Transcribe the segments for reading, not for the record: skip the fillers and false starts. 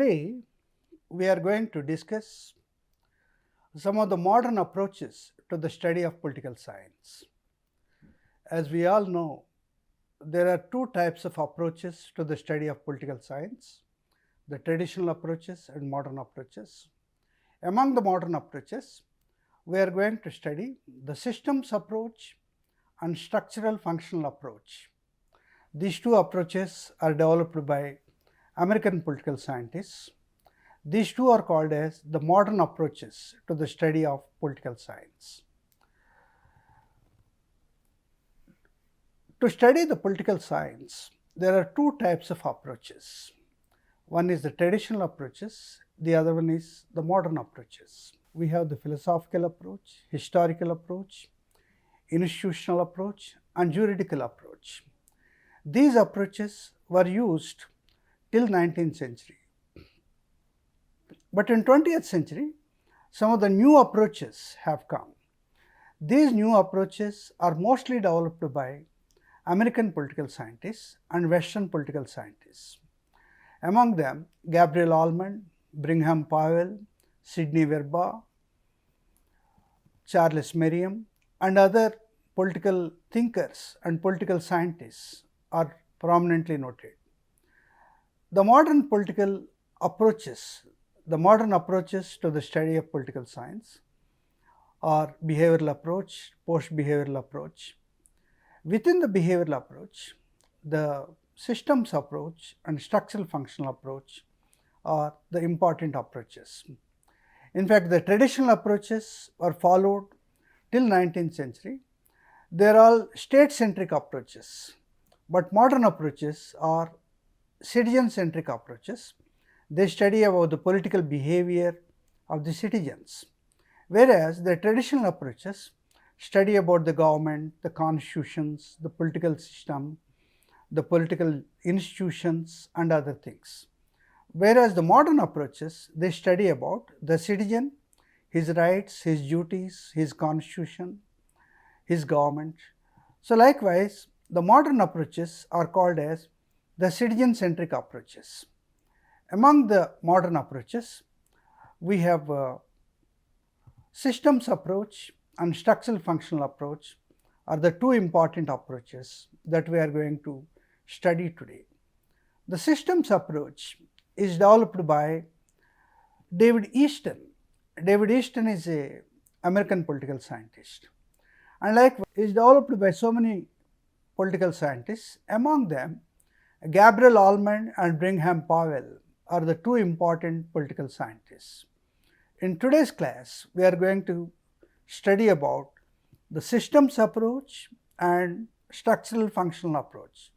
Today, we are going to discuss some of the modern approaches to the study of political science. As we all know, there are two types of approaches to the study of political science, the traditional approaches and modern approaches. Among the modern approaches, we are going to study the systems approach and structural functional approach. These two approaches are developed by American political scientists. These two are called as the modern approaches to the study of political science. To study the political science, there are two types of approaches. One is the traditional approaches, the other one is the modern approaches. We have the philosophical approach, historical approach, institutional approach, and juridical approach. These approaches were used till 19th century. But in 20th century, some of the new approaches have come. These new approaches are mostly developed by American political scientists and Western political scientists. Among them, Gabriel Allman, Brigham Powell, Sidney Verba, Charles Merriam, and other political thinkers and political scientists are prominently noted. The modern political approaches, the modern approaches to the study of political science are behavioral approach, post-behavioral approach. Within the behavioral approach, the systems approach and structural functional approach are the important approaches. In fact, the traditional approaches were followed till 19th century. They are all state-centric approaches, but modern approaches are citizen-centric approaches. They study about the political behavior of the citizens, whereas the traditional approaches study about the government, the constitutions, the political system, the political institutions and other things. Whereas the modern approaches, they study about the citizen, his rights, his duties, his constitution, his government. So likewise, the modern approaches are called as the citizen-centric approaches. Among the modern approaches, we have systems approach and structural functional approach are the two important approaches that we are going to study today. The systems approach is developed by David Easton. David Easton is an American political scientist, and likewise is developed by so many political scientists. Among them, Gabriel Allman and Brigham Powell are the two important political scientists. In today's class, we are going to study about the systems approach and structural functional approach.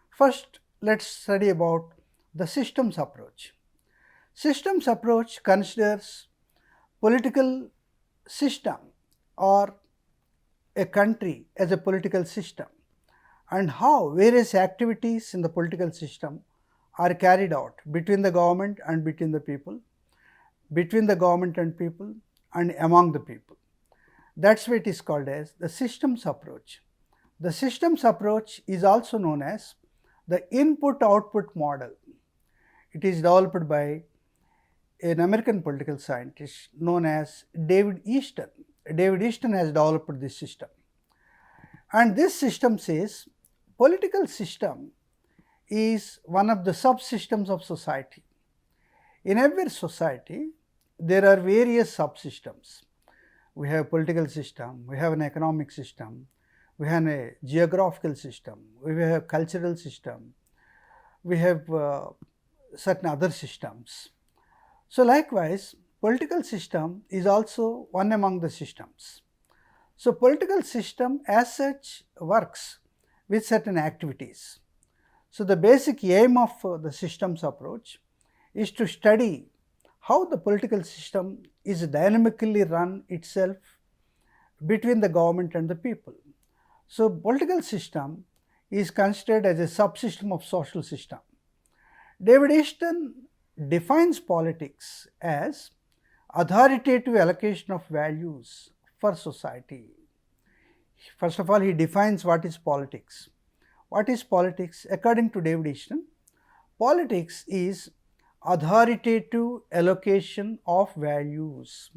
First, let us study about the systems approach. Systems approach considers political system or a country as a political system and how various activities in the political system are carried out between the government and between the people, between the government and people, and among the people. That's why it is called as the systems approach. The systems approach is also known as the input-output model. It is developed by an American political scientist known as David Easton. David Easton has developed this system. And this system says political system is one of the subsystems of society. In every society, there are various subsystems. We have a political system, we have an economic system, we have a geographical system, we have a cultural system, we have certain other systems. So likewise, political system is also one among the systems. So political system as such works with certain activities. So the basic aim of the systems approach is to study how the political system is dynamically run itself between the government and the people. So political system is considered as a subsystem of social system. David Easton defines politics as authoritative allocation of values for society. First of all, he defines what is politics. What is politics? According to David Easton, politics is authoritative allocation of values.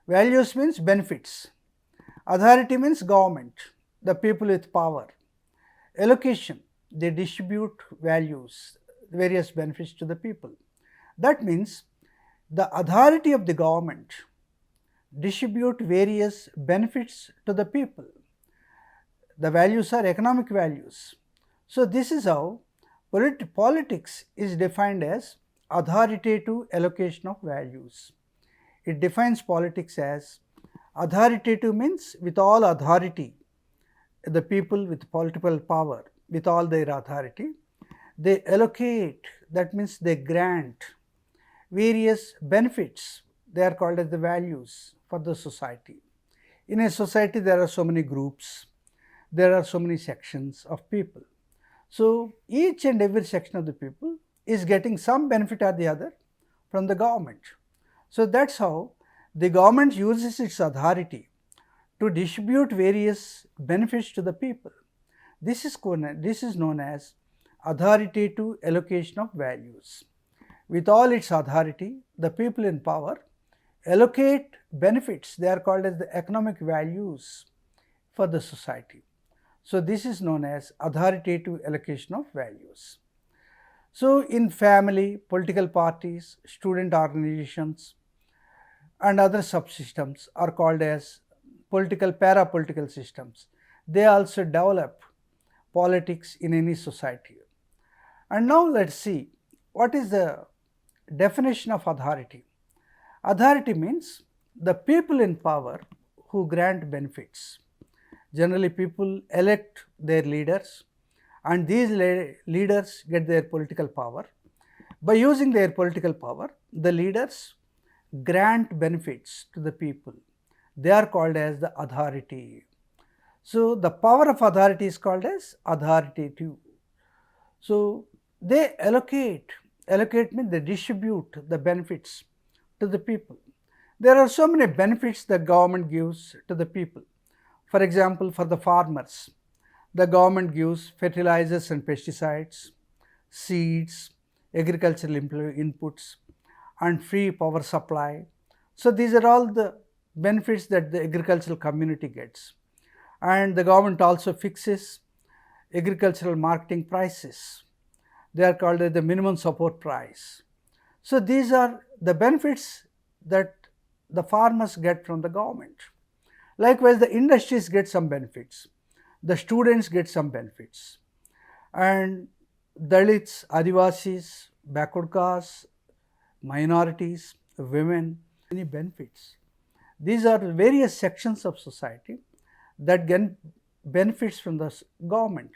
Values means benefits. Authority means government, the people with power. Allocation, they distribute values, various benefits to the people. That means the authority of the government distribute various benefits to the people. The values are economic values. So, this is how politics is defined as authoritative allocation of values. It defines politics as authoritative means with all authority, the people with political power, with all their authority, they allocate, that means they grant various benefits, they are called as the values for the society. In a society there are so many groups, there are so many sections of people. So, each and every section of the people is getting some benefit or the other from the government. So, that is how the government uses its authority to distribute various benefits to the people. This is known as authoritative allocation of values. With all its authority, the people in power allocate benefits, they are called as the economic values for the society. So, this is known as authoritative allocation of values. So, in family, political parties, student organizations and other subsystems are called as political para-political systems. They also develop politics in any society. And now let us see what is the definition of authority. Authority means the people in power who grant benefits. Generally, people elect their leaders and these leaders get their political power. By using their political power, the leaders grant benefits to the people. They are called as the authority. So, the power of authority is called as authoritative. So, they allocate means they distribute the benefits to the people. There are so many benefits that government gives to the people. For example, for the farmers, the government gives fertilizers and pesticides, seeds, agricultural inputs and free power supply. So, these are all the benefits that the agricultural community gets. And the government also fixes agricultural marketing prices. They are called as the minimum support price. So, these are the benefits that the farmers get from the government. Likewise, the industries get some benefits, the students get some benefits, and Dalits, Adivasis, backward castes, minorities, women, many benefits. These are various sections of society that get benefits from the government.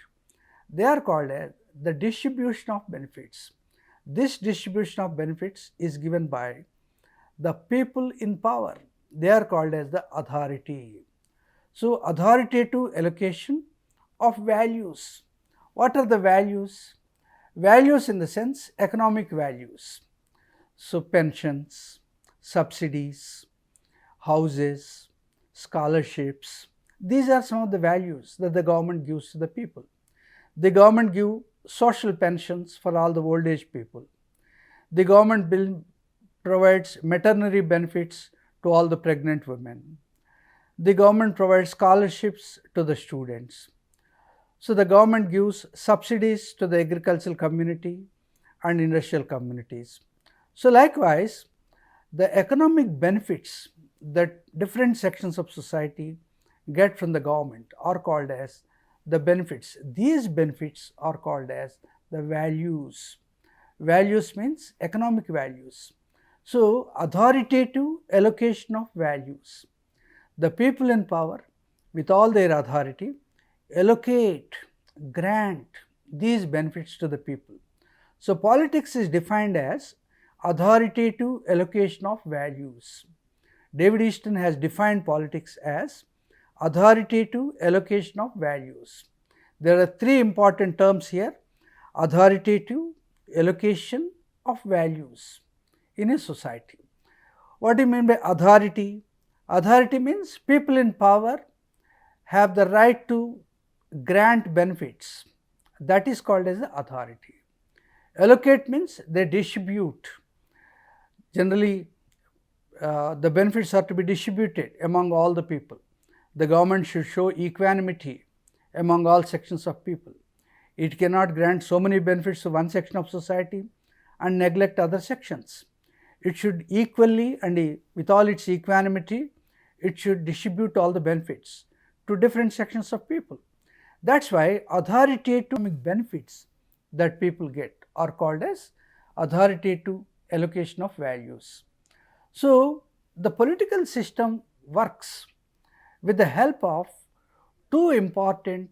They are called as the distribution of benefits. This distribution of benefits is given by the people in power. They are called as the authority. So, authoritative allocation of values. What are the values? Values in the sense economic values. So, pensions, subsidies, houses, scholarships, these are some of the values that the government gives to the people. The government gives social pensions for all the old age people. The government provides maternity benefits to all the pregnant women. The government provides scholarships to the students. So, the government gives subsidies to the agricultural community and industrial communities. So, likewise, the economic benefits that different sections of society get from the government are called as the benefits. These benefits are called as the values. Values means economic values. So, authoritative allocation of values. The people in power with all their authority allocate, grant these benefits to the people. So, politics is defined as authoritative allocation of values. David Easton has defined politics as authoritative allocation of values. There are three important terms here: authoritative allocation of values in a society. What do you mean by authority? Authority means people in power have the right to grant benefits. That is called as the authority. Allocate means they distribute. Generally, the benefits are to be distributed among all the people. The government should show equanimity among all sections of people. It cannot grant so many benefits to one section of society and neglect other sections. It should equally and with all its equanimity, it should distribute all the benefits to different sections of people. That's why authoritative benefits that people get are called as authoritative allocation of values. So, the political system works with the help of two important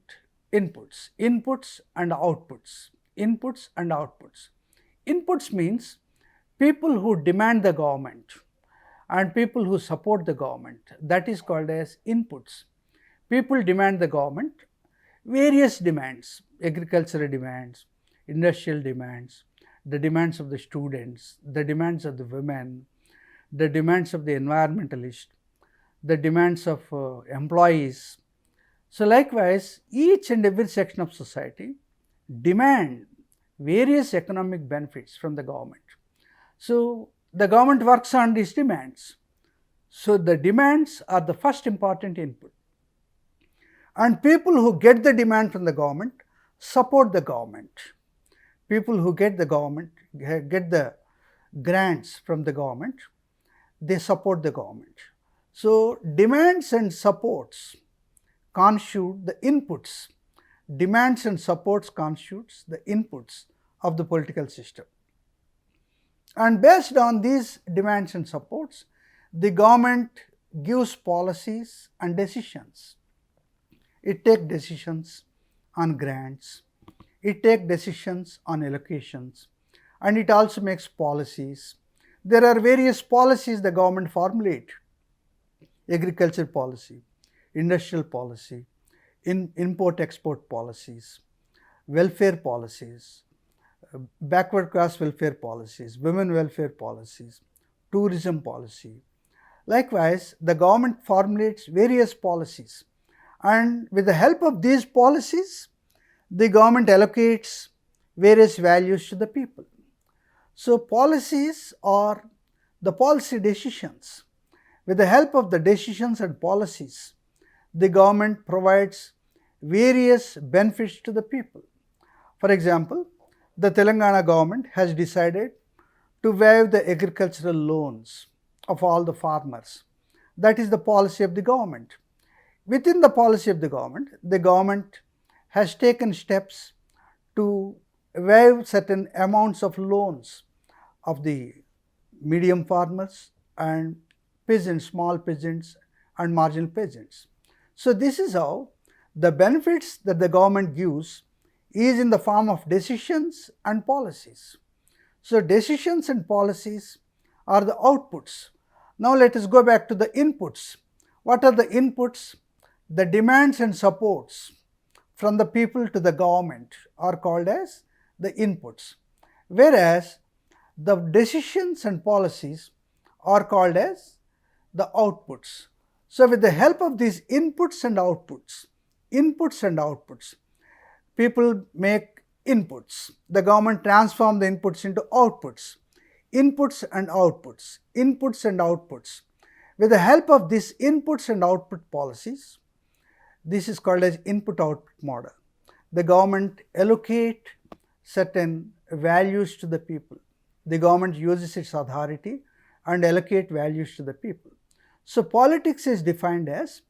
inputs, inputs and outputs. Inputs and outputs. Inputs means people who demand the government and people who support the government, that is called as inputs. People demand the government, various demands, agricultural demands, industrial demands, the demands of the students, the demands of the women, the demands of the environmentalists, the demands of employees. So, likewise, each and every section of society demand various economic benefits from the government. So, the government works on these demands. So, the demands are the first important input, and people who get the demand from the government support the government. People who get the grants from the government, they support the government. So, demands and supports constitute the inputs. Demands and supports constitutes the inputs of the political system. And based on these demands and supports, the government gives policies and decisions. It takes decisions on grants, it takes decisions on allocations, and it also makes policies. There are various policies the government formulate: agriculture policy, industrial policy, import-export policies, welfare policies, backward class welfare policies, women welfare policies, tourism policy. Likewise, the government formulates various policies, and with the help of these policies, the government allocates various values to the people. So, policies are the policy decisions. With the help of the decisions and policies, the government provides various benefits to the people. For example, the Telangana government has decided to waive the agricultural loans of all the farmers. That is the policy of the government. Within the policy of the government has taken steps to waive certain amounts of loans of the medium farmers and peasants, small peasants and marginal peasants. So, this is how the benefits that the government gives is in the form of decisions and policies. So, decisions and policies are the outputs. Now, let us go back to the inputs. What are the inputs? The demands and supports from the people to the government are called as the inputs, whereas the decisions and policies are called as the outputs. So, with the help of these inputs and outputs, people make inputs. The government transforms the inputs into outputs, inputs and outputs, inputs and outputs. With the help of these inputs and output policies, this is called as input-output model. The government allocate certain values to the people. The government uses its authority and allocate values to the people. So, politics is defined as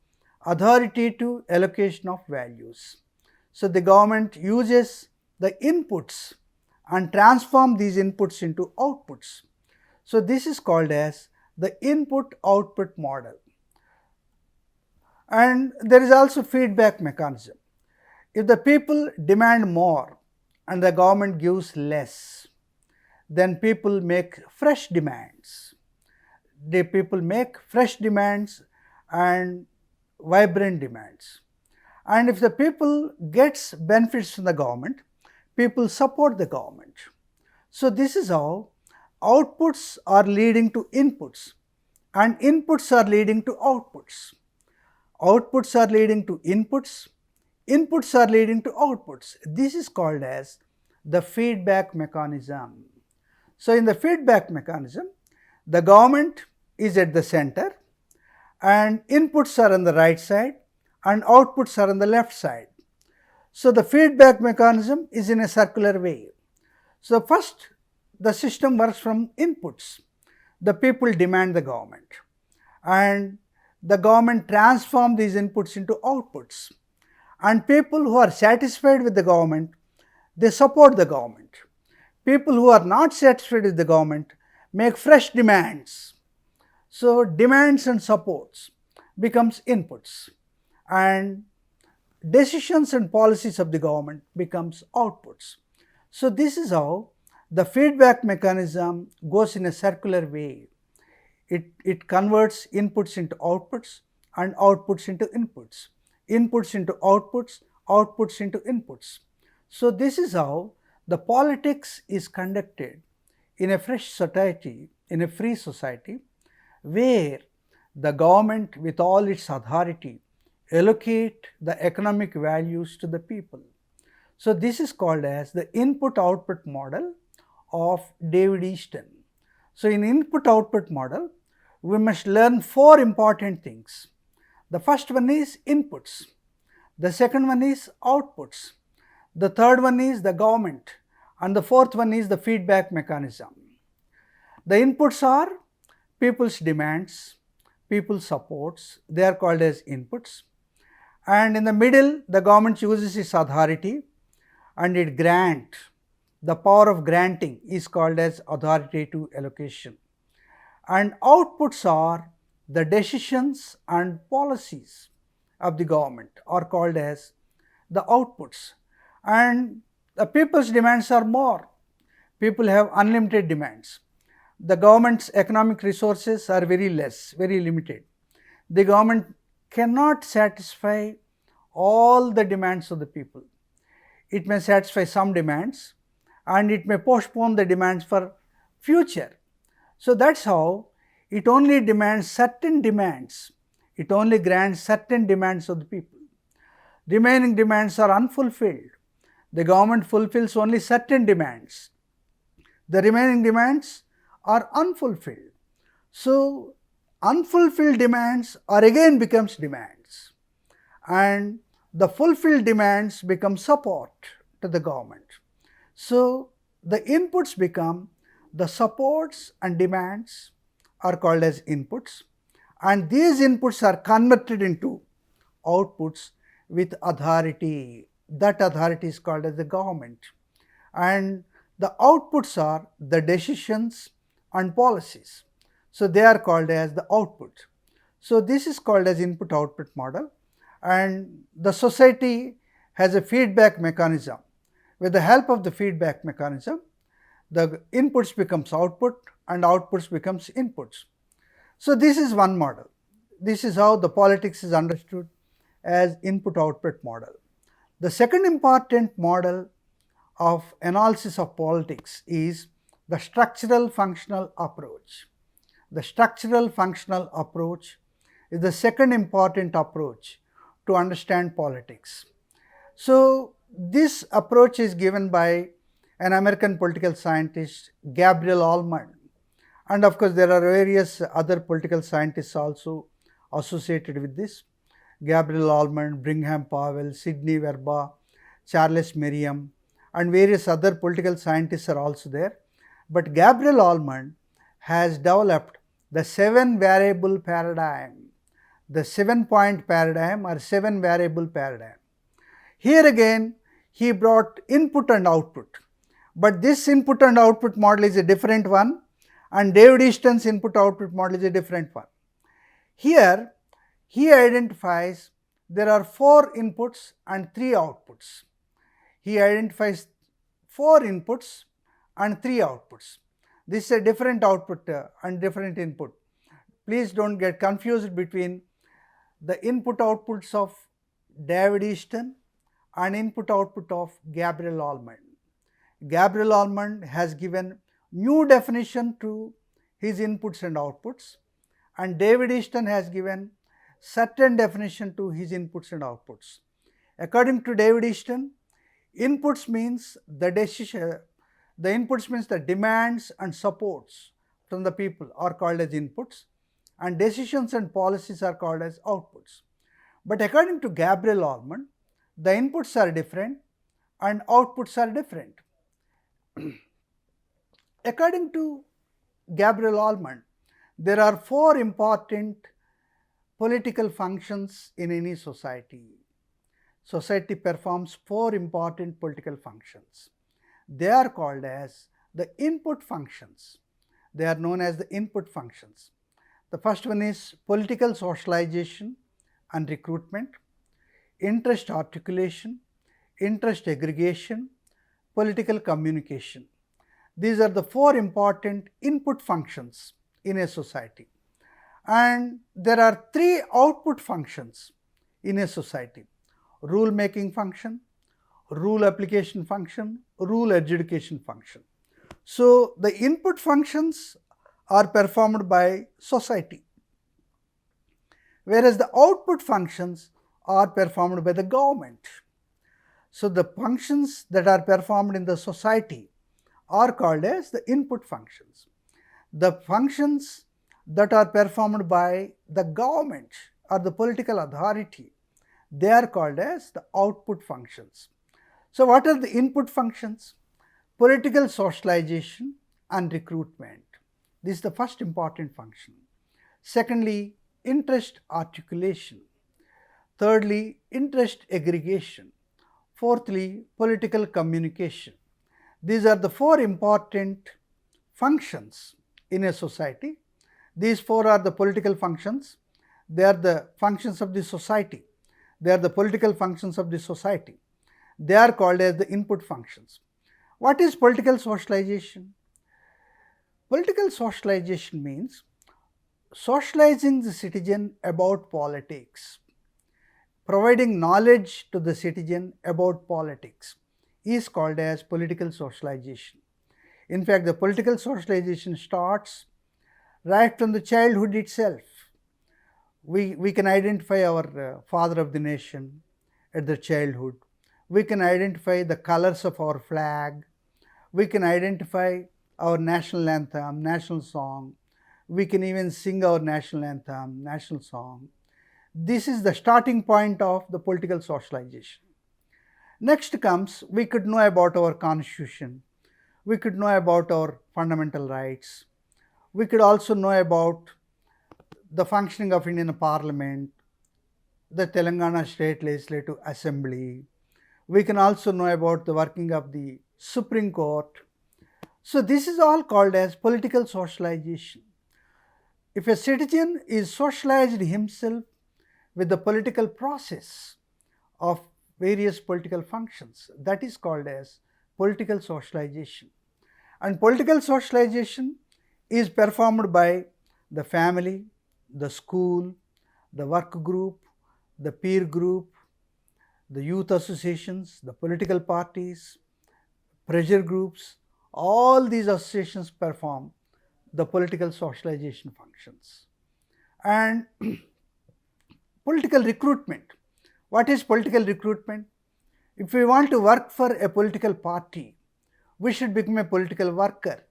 authoritative allocation of values. So, the government uses the inputs and transform these inputs into outputs. So, this is called as the input-output model. And there is also feedback mechanism. If the people demand more and the government gives less, then people make fresh demands. The people make fresh demands and vibrant demands. And if the people gets benefits from the government, people support the government. So, this is how outputs are leading to inputs and inputs are leading to outputs. Outputs are leading to inputs, inputs are leading to outputs. This is called as the feedback mechanism. So, in the feedback mechanism, the government is at the center and inputs are on the right side and outputs are on the left side. So, the feedback mechanism is in a circular way. So, first the system works from inputs. The people demand the government and the government transforms these inputs into outputs, and people who are satisfied with the government, they support the government. People who are not satisfied with the government make fresh demands. So, demands and supports becomes inputs, and decisions and policies of the government becomes outputs. So, this is how the feedback mechanism goes in a circular way. It converts inputs into outputs and outputs into inputs, inputs into outputs, outputs into inputs. So, this is how the politics is conducted in a fresh society, in a free society, where the government with all its authority allocate the economic values to the people. So, this is called as the input-output model of David Easton. So, in input-output model, we must learn 4 important things. The first one is inputs, the second one is outputs, the third one is the government, and the fourth one is the feedback mechanism. The inputs are people's demands, people's supports, they are called as inputs, and in the middle the government uses its authority and it grants. The power of granting is called as authoritative allocation, and outputs are the decisions and policies of the government are called as the outputs, and the people's demands are more. People have unlimited demands. The government's economic resources are very less, very limited. The government cannot satisfy all the demands of the people. It may satisfy some demands and it may postpone the demands for future. So, that is how it only demands certain demands, it only grants certain demands of the people. Remaining demands are unfulfilled. The government fulfills only certain demands. The remaining demands are unfulfilled. So, unfulfilled demands are again becomes demands, and the fulfilled demands become support to the government. So, the inputs become the supports and demands are called as inputs, and these inputs are converted into outputs with authority. That authority is called as the government, and the outputs are the decisions and policies. So, they are called as the output. So, this is called as input-output model, and the society has a feedback mechanism. With the help of the feedback mechanism, the inputs becomes output and outputs becomes inputs. So, this is one model. This is how the politics is understood as input-output model. The second important model of analysis of politics is the structural functional approach. The structural functional approach is the second important approach to understand politics. So, this approach is given by an American political scientist, Gabriel Allman, and of course, there are various other political scientists also associated with this. Gabriel Allman, Brigham Powell, Sidney Verba, Charles Merriam, and various other political scientists are also there. But Gabriel Allman has developed the 7 variable paradigm, the 7-point paradigm or 7 variable paradigm. Here again, he brought input and output, but this input and output model is a different one, and David Easton's input output model is a different one. Here, he identifies there are 4 inputs and 3 outputs. He identifies 4 inputs and 3 outputs. This is a different output and different input. Please do not get confused between the input outputs of David Easton and input output of Gabriel Allman. Gabriel Allman has given new definition to his inputs and outputs, and David Easton has given certain definition to his inputs and outputs. According to David Easton, Inputs means the decision, the inputs means the demands and supports from the people are called as inputs, and decisions and policies are called as outputs. But according to Gabriel Allman, the inputs are different and outputs are different. According to Gabriel Allman, there are 4 important political functions in any society. Society performs 4 important political functions. They are called as the input functions. They are known as the input functions. The first one is political socialization and recruitment, interest articulation, interest aggregation, political communication. These are the 4 important input functions in a society. And there are 3 output functions in a society: rule making function, rule application function, rule adjudication function. So, the input functions are performed by society, whereas the output functions are performed by the government. So, the functions that are performed in the society are called as the input functions. The functions that are performed by the government or the political authority, they are called as the output functions. So, what are the input functions? Political socialization and recruitment. This is the first important function. Secondly, interest articulation. Thirdly, interest aggregation. Fourthly, political communication. These are the 4 important functions in a society. These 4 are the political functions. They are the functions of the society. They are the political functions of the society. They are called as the input functions. What is political socialization? Political socialization means socializing the citizen about politics. Providing knowledge to the citizen about politics is called as political socialization. In fact, the political socialization starts right from the childhood itself. We can identify our father of the nation at the childhood. We can identify the colors of our flag. We can identify our national anthem, national song. We can even sing our national anthem, national song. This is the starting point of the political socialization. Next comes, we could know about our constitution. We could know about our fundamental rights. We could also know about the functioning of Indian Parliament, the Telangana State Legislative Assembly. We can also know about the working of the Supreme Court. So, this is all called as political socialization. If a citizen is socialized himself with the political process of various political functions, that is called as political socialization. And political socialization is performed by the family, the school, the work group, the peer group, the youth associations, the political parties, pressure groups. All these associations perform the political socialization functions. And political recruitment. What is political recruitment? If we want to work for a political party, we should become a political worker.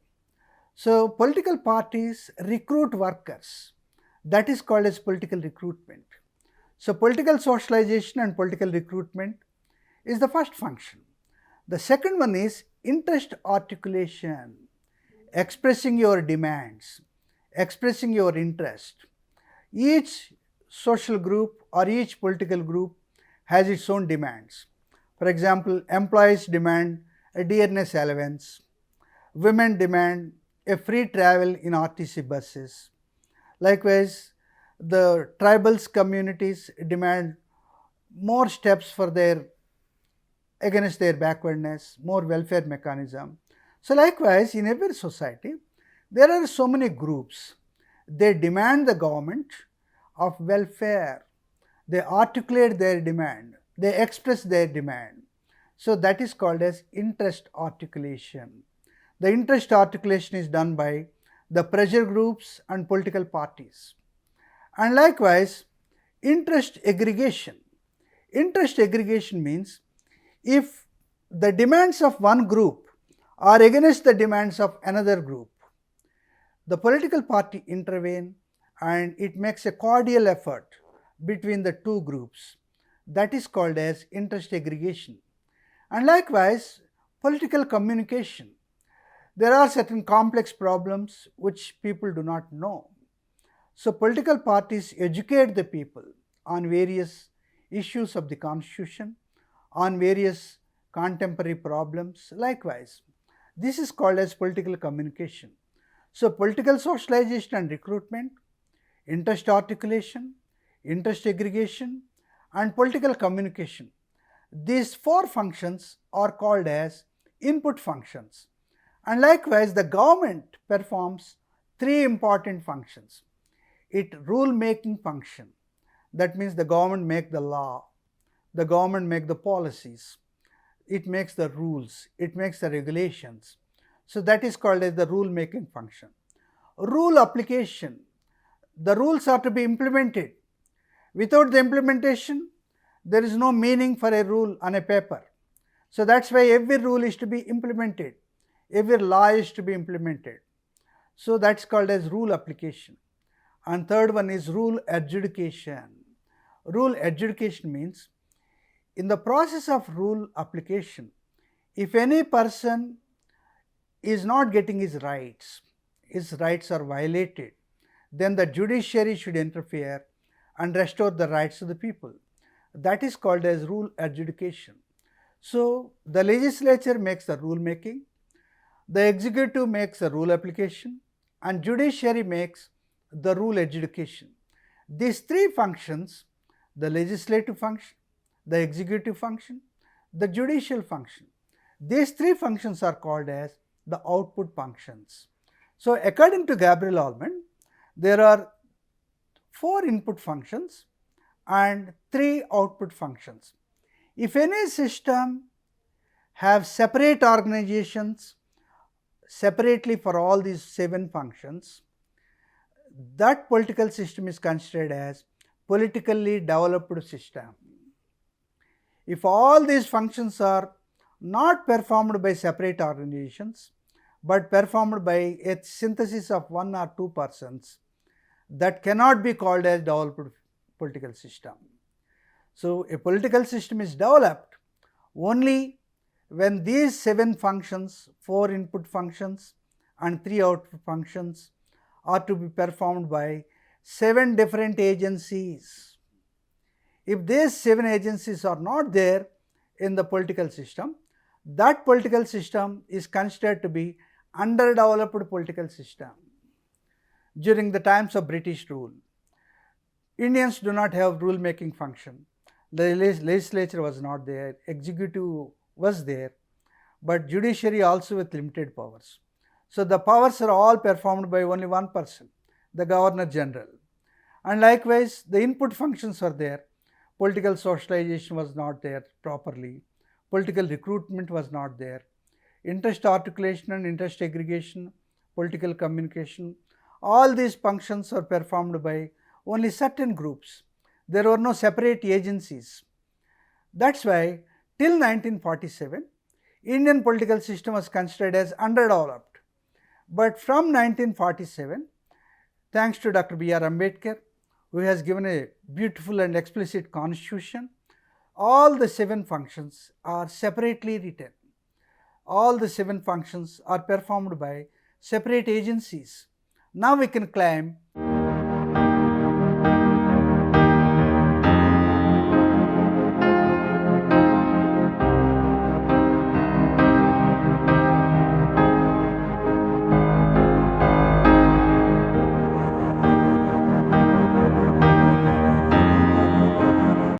So, political parties recruit workers. That is called as political recruitment. So, political socialization and political recruitment is the first function. The second one is interest articulation, expressing your demands, expressing your interest. Each social group or each political group has its own demands. For example, employees demand a dearness allowance, women demand a free travel in RTC buses. Likewise, the tribals communities demand more steps for against their backwardness, more welfare mechanism. So, likewise, in every society, there are so many groups. They demand the government of welfare. They articulate their demand. They express their demand. So, that is called as interest articulation. The interest articulation is done by the pressure groups and political parties. And likewise, interest aggregation. Interest aggregation means if the demands of one group are against the demands of another group, the political party intervene and it makes a cordial effort between the two groups. That is called as interest aggregation. And likewise, political communication. There are certain complex problems which people do not know. So, political parties educate the people on various issues of the constitution, on various contemporary problems. Likewise, this is called as political communication. So, political socialization and recruitment, interest articulation, interest aggregation and political communication. These four functions are called as input functions. And likewise, the government performs three important functions. It rule making function, that means the government make the law, the government make the policies, it makes the rules, it makes the regulations. So, that is called as the rule making function. Rule application, the rules are to be implemented. Without the implementation, there is no meaning for a rule on a paper. So, that is why every rule is to be implemented, every law is to be implemented. So, that is called as rule application. And third one is rule adjudication. Rule adjudication means in the process of rule application, if any person is not getting his rights are violated, then the judiciary should interfere and restore the rights of the people. That is called as rule adjudication. So, the legislature makes the rule making, the executive makes the rule application and judiciary makes the rule adjudication. These three functions, the legislative function, the executive function, the judicial function, these three functions are called as the output functions. So, according to Gabriel Allman, there are 4 input functions and 3 output functions. If any system have separate organizations separately for all these 7 functions, that political system is considered as politically developed system. If all these functions are not performed by separate organizations, but performed by a synthesis of 1 or 2 persons, that cannot be called as developed political system. So, a political system is developed only when these 7 functions, 4 input functions and 3 output functions are to be performed by 7 different agencies. If these 7 agencies are not there in the political system, that political system is considered to be underdeveloped political system. During the times of British rule, Indians do not have rule making function. The legislature was not there, executive was there, but judiciary also with limited powers. So, the powers are all performed by only one person, the Governor General. And likewise, the input functions are there. Political socialization was not there properly, political recruitment was not there, interest articulation and interest aggregation, political communication, all these functions are performed by only certain groups. There were no separate agencies. That is why till 1947, Indian political system was considered as underdeveloped. But from 1947, thanks to Dr. B.R. Ambedkar, who has given a beautiful and explicit constitution, all the 7 functions are separately written. All the 7 functions are performed by separate agencies. Now we can claim